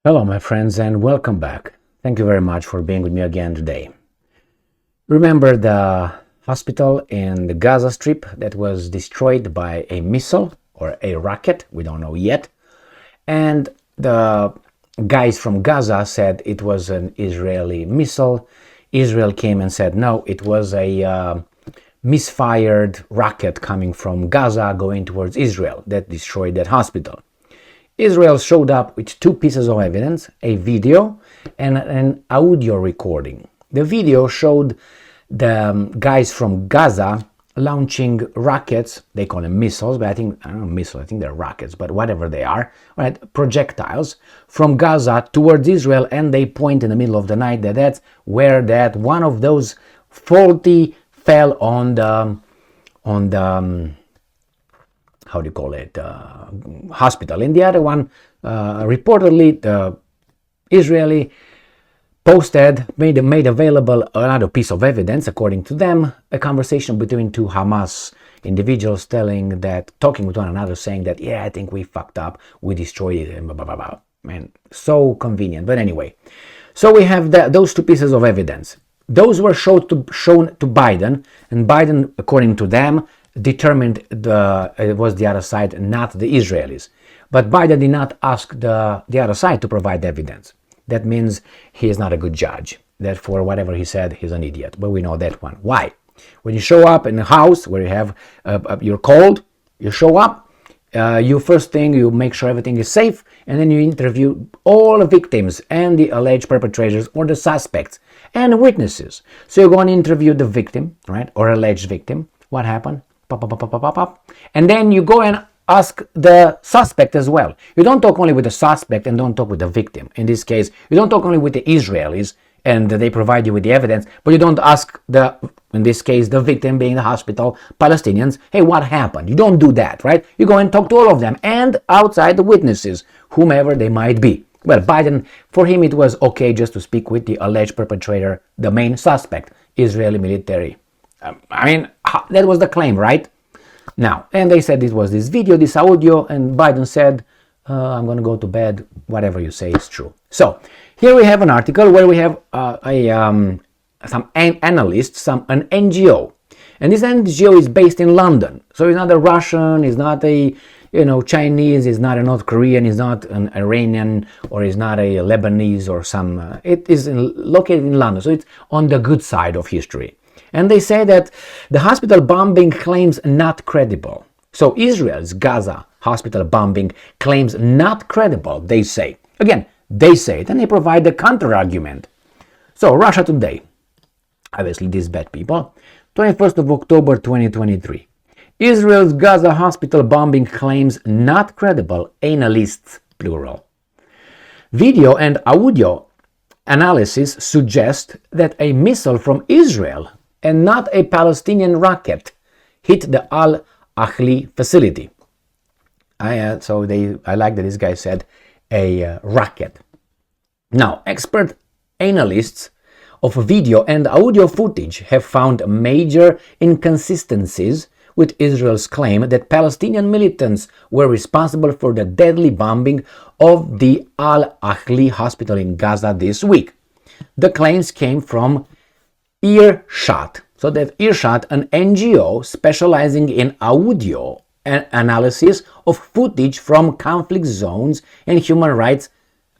Hello, my friends, and welcome back. Thank you very much for being with me again today. Remember the hospital in the Gaza Strip that was destroyed by a missile or a rocket? We don't know yet. And the guys from Gaza said it was an Israeli missile. Israel came and said, no, it was a misfired rocket coming from Gaza going towards Israel that destroyed that hospital. Israel showed up with two pieces of evidence, a video and an audio recording. The video showed the guys from Gaza launching rockets. They call them missiles, but I don't know missiles, I think they're rockets, but whatever they are, right? Projectiles from Gaza towards Israel, and they point in the middle of the night that's where that one of those faulty fell on the how do you call it, hospital. And the other one, reportedly, the Israeli posted, made available another piece of evidence, according to them, a conversation between two Hamas individuals talking with one another, saying that, yeah, I think we fucked up, we destroyed it, and blah, blah, blah, blah. Man, so convenient. But anyway, so we have those two pieces of evidence. Those were shown to Biden, and Biden, according to them, determined it was the other side, not the Israelis. But Biden did not ask the other side to provide evidence. That means he is not a good judge. Therefore, whatever he said, he's an idiot. But we know that one. Why? When you show up in a house where you have you're cold, you show up, you first thing, you make sure everything is safe, and then you interview all the victims and the alleged perpetrators or the suspects and witnesses. So you're going to interview the victim, right, or alleged victim. What happened? And then you go and ask the suspect as well. You don't talk only with the suspect and don't talk with the victim. In this case, you don't talk only with the Israelis and they provide you with the evidence, but you don't ask in this case, the victim being the hospital, Palestinians, hey, what happened? You don't do that, right? You go and talk to all of them and outside the witnesses, whomever they might be. Well, Biden, for him, it was okay just to speak with the alleged perpetrator, the main suspect, Israeli military. That was the claim, right? Now, and they said it was this video, this audio, and Biden said, I'm going to go to bed, whatever you say is true. So, here we have an article where we have some analysts, an NGO. And this NGO is based in London. So it's not a Russian, it's not a Chinese, it's not a North Korean, it's not an Iranian, or it's not a Lebanese or some. It is located in London, so it's on the good side of history. And they say that the hospital bombing claims not credible. So Israel's Gaza hospital bombing claims not credible, they say. Again, they say it, and they provide the counter-argument. So Russia Today, obviously these bad people, 21st of October 2023. Israel's Gaza hospital bombing claims not credible, analysts, plural. Video and audio analysis suggest that a missile from Israel and not a Palestinian rocket hit the Al-Ahli facility. I like that this guy said a rocket. Now, expert analysts of video and audio footage have found major inconsistencies with Israel's claim that Palestinian militants were responsible for the deadly bombing of the Al-Ahli hospital in Gaza this week. The claims came from Earshot. So that Earshot, an NGO specializing in audio analysis of footage from conflict zones and human rights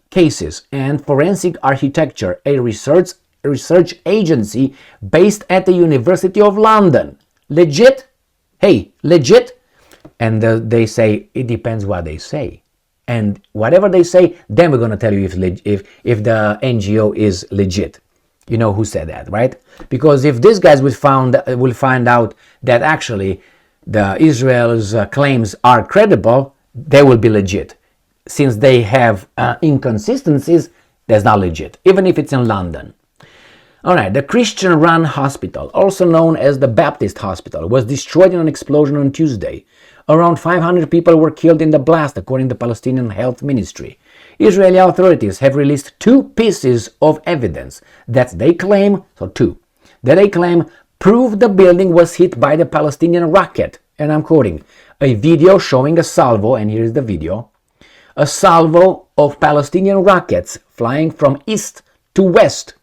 cases, and forensic architecture, a research agency based at the University of London. Legit? Hey, legit? And they say it depends what they say. And whatever they say, then we're going to tell you if the NGO is legit. You know who said that, right? Because if these guys will find out that actually the Israel's claims are credible, they will be legit. Since they have inconsistencies, that's not legit, even if it's in London. All right, the Christian-run hospital, also known as the Baptist Hospital, was destroyed in an explosion on Tuesday. Around 500 people were killed in the blast, according to the Palestinian Health Ministry. Israeli authorities have released two pieces of evidence that they claim prove the building was hit by the Palestinian rocket. And I'm quoting, a video showing a salvo, and here is the video, a salvo of Palestinian rockets flying from east to west,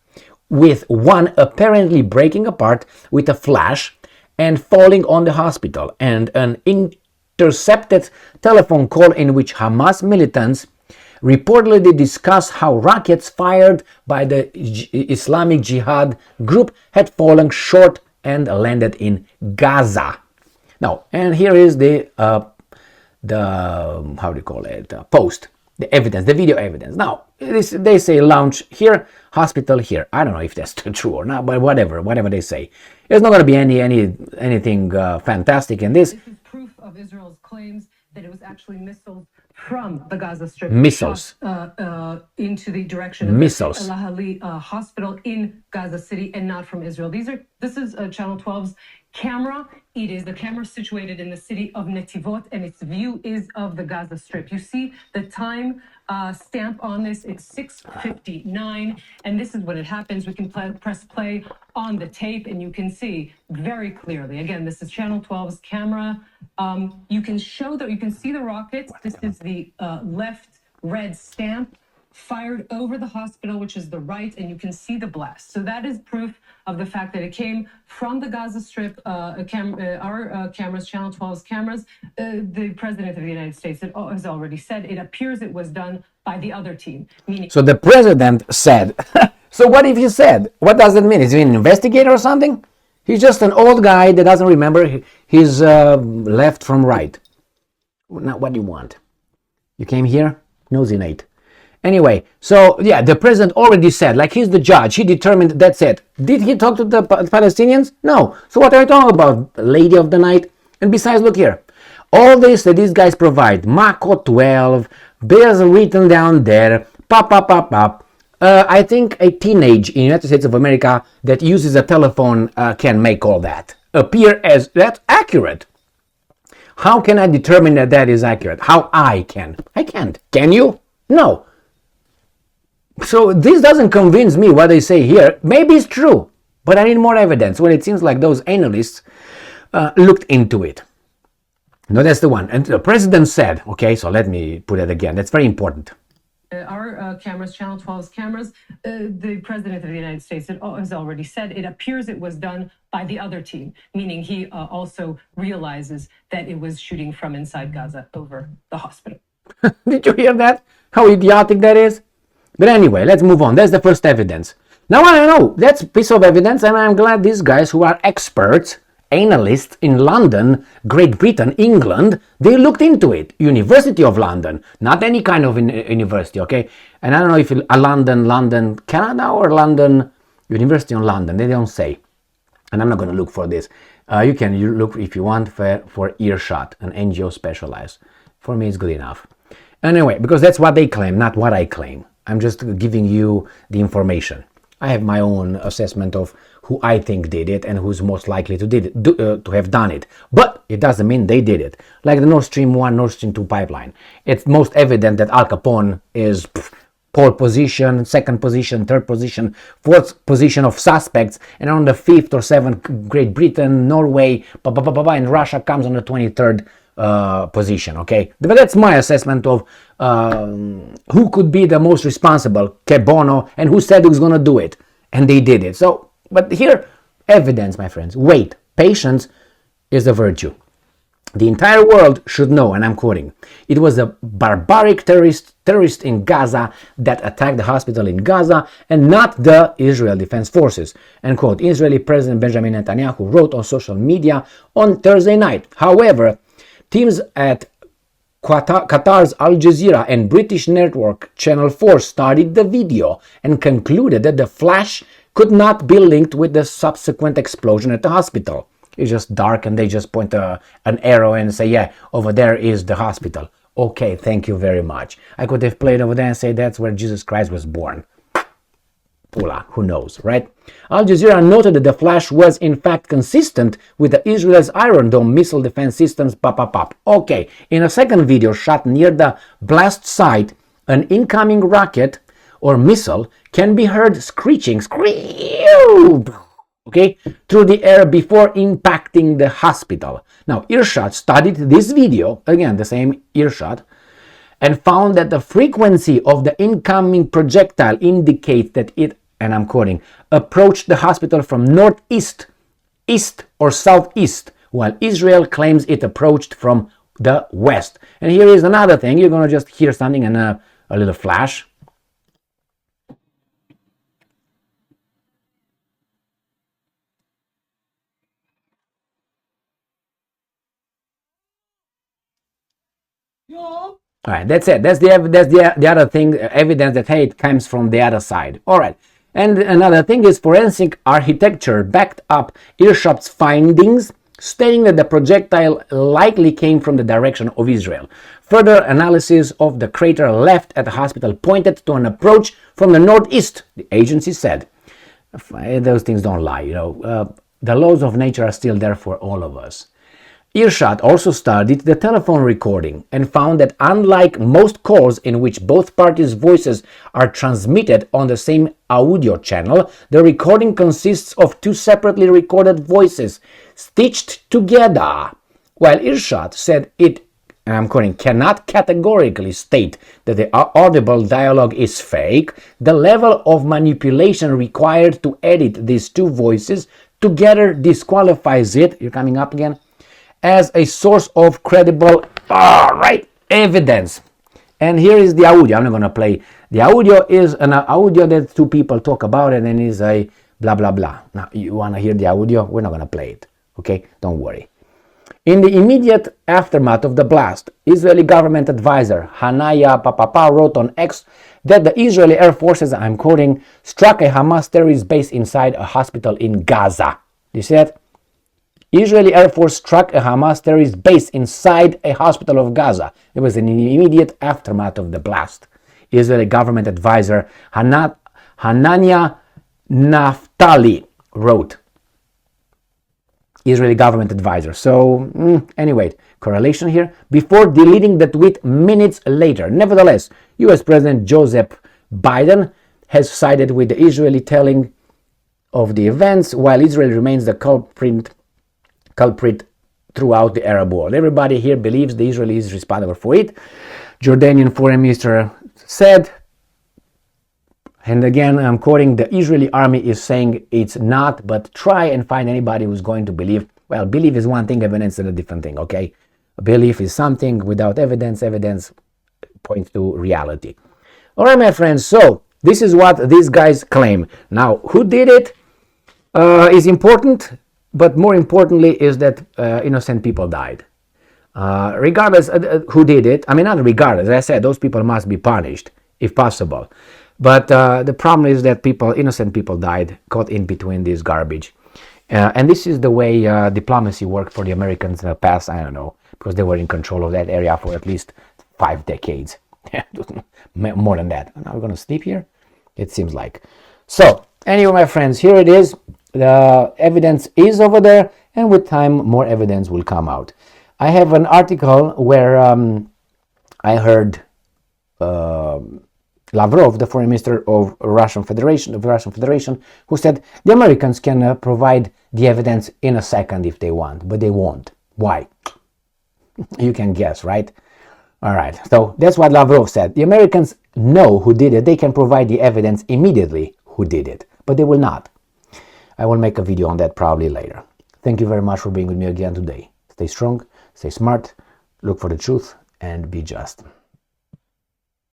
with one apparently breaking apart with a flash and falling on the hospital, and an intercepted telephone call in which Hamas militants reportedly discuss how rockets fired by the Islamic Jihad group had fallen short and landed in Gaza. Now, and here is the how do you call it, post, the evidence, the video evidence. Now, they say launch here, hospital here. I don't know if that's true or not, but whatever they say. There's not going to be anything fantastic in this. This is proof of Israel's claims that it was actually missiles from the Gaza Strip Missiles into the direction of missiles. the Al Ahli hospital in Gaza City, and not from Israel. This is Channel 12's camera. It is the camera situated in the city of Netivot, and its view is of the Gaza Strip. You see the time stamp on this. It's 6:59, and this is when it happens. We can press play on the tape, and you can see very clearly. Again, this is Channel 12's camera. You can see the rockets. This is the left red stamp fired over the hospital, which is the right, and you can see the blast. So that is proof of the fact that it came from the Gaza Strip. Our cameras, Channel 12's cameras. The President of the United States has already said it appears it was done by the other team. So the President said, so what if he said? What does that mean? Is he an investigator or something? He's just an old guy that doesn't remember his left from right. Now, what do you want? You came here? Nosy Nate. Anyway, so yeah, the president already said, like he's the judge, he determined, that's it. Did he talk to the Palestinians? No. So what are you talking about, lady of the night? And besides, look here. All this that these guys provide, Mako 12, there's written down there, I think a teenage in the United States of America that uses a telephone can make all that appear as that's accurate. How can I determine that that is accurate? How I can? I can't. Can you? No. So this doesn't convince me what they say here. Maybe it's true, but I need more evidence. Well, it seems like those analysts looked into it. No, that's the one. And the president said, okay, so let me put it again. That's very important. Our cameras, Channel 12's cameras, the President of the United States has already said it appears it was done by the other team, meaning he also realizes that it was shooting from inside Gaza over the hospital. Did you hear that? How idiotic that is? But anyway, let's move on. That's the first evidence. Now I know that's a piece of evidence, and I'm glad these guys who are experts, analysts in London, Great Britain, England, they looked into it. University of London, not any kind of university, okay? And I don't know if London, Canada, or London, University of London. They don't say. And I'm not going to look for this. You can look if you want for Earshot, an NGO specialized. For me, it's good enough. Anyway, because that's what they claim, not what I claim. I'm just giving you the information. I have my own assessment of who I think did it and who's most likely to have done it. But it doesn't mean they did it. Like the Nord Stream 1, Nord Stream 2 pipeline. It's most evident that Al Capone is pole position, second position, third position, fourth position of suspects, and on the fifth or seventh, Great Britain, Norway, and Russia comes on the 23rd position, okay? But that's my assessment of who could be the most responsible, che bono, and who said who's going to do it. And they did it. So, but here, evidence, my friends. Wait, patience is a virtue. The entire world should know, and I'm quoting, it was a barbaric terrorist in Gaza that attacked the hospital in Gaza and not the Israel Defense Forces. End quote. Israeli President Benjamin Netanyahu wrote on social media on Thursday night. However, teams at Qatar's Al Jazeera and British network Channel 4 studied the video and concluded that the flash could not be linked with the subsequent explosion at the hospital. It's just dark and they just point an arrow and say, yeah, over there is the hospital. Okay, thank you very much. I could have played over there and say that's where Jesus Christ was born. Pula, who knows, right? Al Jazeera noted that the flash was in fact consistent with the Israel's Iron Dome missile defense systems. Okay, in a second video shot near the blast site, an incoming rocket or missile can be heard screeching, okay, through the air before impacting the hospital. Now, Earshot studied this video, again, the same Earshot, and found that the frequency of the incoming projectile indicates that it, and I'm quoting, approached the hospital from northeast, east or southeast, while Israel claims it approached from the west. And here is another thing. You're going to just hear something and a little flash. All right, that's it. That's the other thing, evidence that, hey, it comes from the other side. All right. And another thing is forensic architecture backed up Earshot's findings, stating that the projectile likely came from the direction of Israel. Further analysis of the crater left at the hospital pointed to an approach from the northeast, the agency said. Those things don't lie, you know. The laws of nature are still there for all of us. Earshot also studied the telephone recording and found that unlike most calls in which both parties' voices are transmitted on the same audio channel, the recording consists of two separately recorded voices stitched together. While Earshot said it, and I'm quoting, cannot categorically state that the audible dialogue is fake, the level of manipulation required to edit these two voices together disqualifies it, you're coming up again, as a source of credible evidence. And here is the audio. I'm not going to play. The audio is an audio that two people talk about, and then is a blah blah blah. Now you want to hear the audio? We're not going to play it. Okay, don't worry. In the immediate aftermath of the blast, Israeli government advisor Hanaya Papapa wrote on X that the Israeli Air Forces, I'm quoting, struck a Hamas terrorist base inside a hospital in Gaza. You see that? Israeli Air Force struck a Hamas terrorist base inside a hospital of Gaza. It was in the immediate aftermath of the blast. Israeli government advisor Hanania Naftali wrote. Israeli government advisor. So, anyway, correlation here. Before deleting the tweet minutes later. Nevertheless, US President Joseph Biden has sided with the Israeli telling of the events, while Israel remains the culprit throughout the Arab world. Everybody here believes the Israelis is responsible for it. Jordanian foreign minister said, and again I'm quoting, the Israeli army is saying it's not, but try and find anybody who's going to believe. Well, belief is one thing, evidence is a different thing, okay? Belief is something, without evidence, evidence points to reality. All right, my friends, so this is what these guys claim. Now, who did it is important. But more importantly is that innocent people died. Regardless who did it, I mean, not regardless, as I said, those people must be punished, if possible. But the problem is that innocent people died, caught in between this garbage. And this is the way diplomacy worked for the Americans in the past, I don't know, because they were in control of that area for at least 5 decades. More than that. Now we're going to sleep here? It seems like. So, anyway, my friends, here it is. The evidence is over there, and with time more evidence will come out. I have an article where I heard Lavrov, the foreign minister of Russian Federation, who said the Americans can provide the evidence in a second if they want, but they won't. Why? You can guess, right? All right, so that's what Lavrov said. The Americans know who did it. They can provide the evidence immediately who did it, but they will not. I will make a video on that probably later. Thank you very much for being with me again today. Stay strong, stay smart, look for the truth, and be just.